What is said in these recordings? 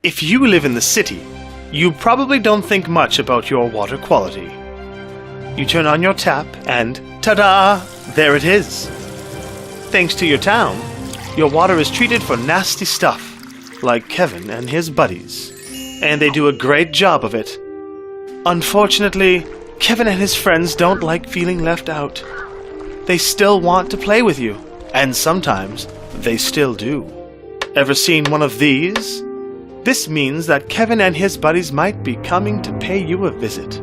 If you live in the city, you probably don't think much about your water quality. You turn on your tap and, ta-da! There it is. Thanks to your town, your water is treated for nasty stuff, like Kevin and his buddies. And they do a great job of it. Unfortunately, Kevin and his friends don't like feeling left out. They still want to play with you, and sometimes they still do. Ever seen one of these? This means that Kevin and his buddies might be coming to pay you a visit.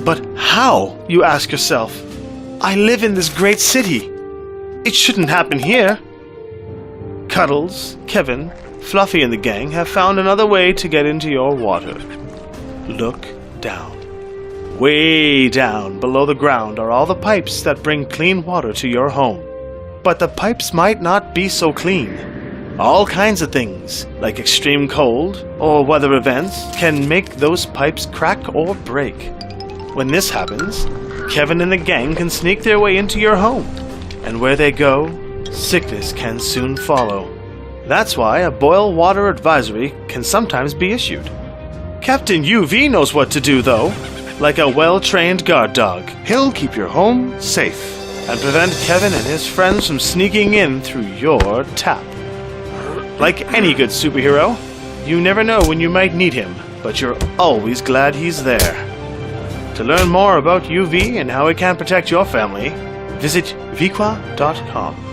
But how, you ask yourself? I live in this great city. It shouldn't happen here. Cuddles, Kevin, Fluffy and the gang have found another way to get into your water. Look down. Way down below the ground are all the pipes that bring clean water to your home. But the pipes might not be so clean. All kinds of things, like extreme cold or weather events, can make those pipes crack or break. When this happens, Kevin and the gang can sneak their way into your home. And where they go, sickness can soon follow. That's why a boil water advisory can sometimes be issued. Captain UV knows what to do, though. Like a well-trained guard dog, he'll keep your home safe and prevent Kevin and his friends from sneaking in through your tap. Like any good superhero, you never know when you might need him, but you're always glad he's there. To learn more about UV and how it can protect your family, visit Viqua.com.